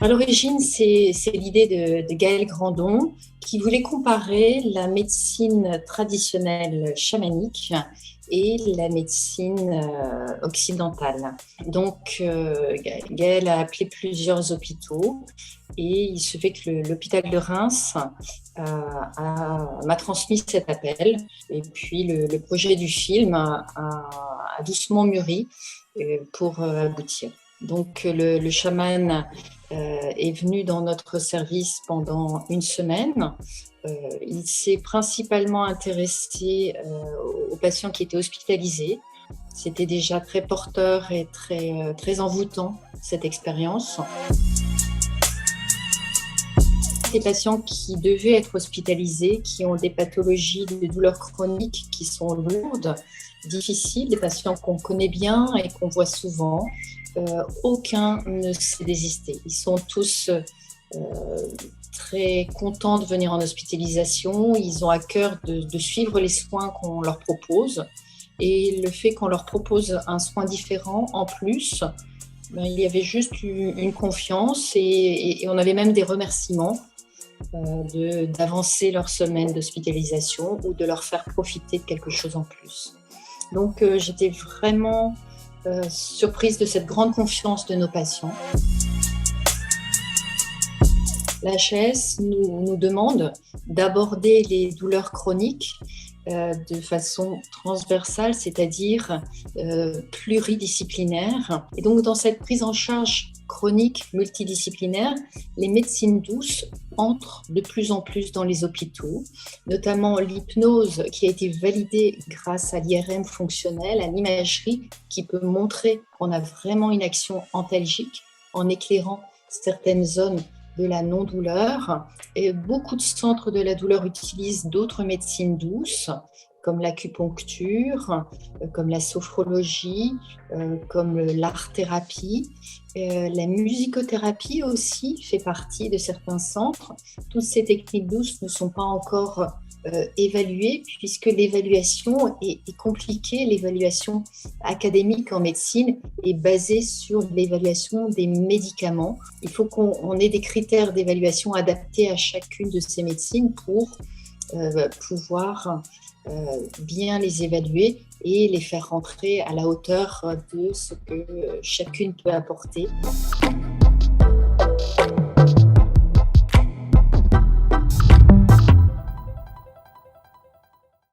À l'origine, c'est l'idée de Gaël Grandon qui voulait comparer la médecine traditionnelle chamanique et la médecine occidentale. Donc, Gaël a appelé plusieurs hôpitaux et il se fait que l'hôpital de Reims m'a transmis cet appel. Et puis, le projet du film a doucement mûri pour aboutir. Donc, le chaman est venu dans notre service pendant une semaine. Il s'est principalement intéressé aux patients qui étaient hospitalisés. C'était déjà très porteur et très envoûtant, cette expérience. Des patients qui devaient être hospitalisés, qui ont des pathologies de douleurs chroniques qui sont lourdes, difficiles, des patients qu'on connaît bien et qu'on voit souvent. Aucun ne s'est désisté. Ils sont tous très contents de venir en hospitalisation. Ils ont à cœur de suivre les soins qu'on leur propose. Et le fait qu'on leur propose un soin différent en plus, il y avait juste une confiance et on avait même des remerciements d'avancer leur semaine d'hospitalisation ou de leur faire profiter de quelque chose en plus. Donc j'étais vraiment surprise de cette grande confiance de nos patients. L'HAS nous demande d'aborder les douleurs chroniques de façon transversale, c'est-à-dire pluridisciplinaire. Et donc, dans cette prise en charge chronique multidisciplinaire, les médecines douces entrent de plus en plus dans les hôpitaux, notamment l'hypnose qui a été validée grâce à l'IRM fonctionnel, à l'imagerie qui peut montrer qu'on a vraiment une action antalgique en éclairant certaines zones de la non-douleur. Et beaucoup de centres de la douleur utilisent d'autres médecines douces, comme l'acupuncture, comme la sophrologie, comme l'art-thérapie. La musicothérapie aussi fait partie de certains centres. Toutes ces techniques douces ne sont pas encore évaluées, puisque l'évaluation est compliquée. L'évaluation académique en médecine est basée sur l'évaluation des médicaments. Il faut qu'on ait des critères d'évaluation adaptés à chacune de ces médecines pour pouvoir bien les évaluer et les faire rentrer à la hauteur de ce que chacune peut apporter.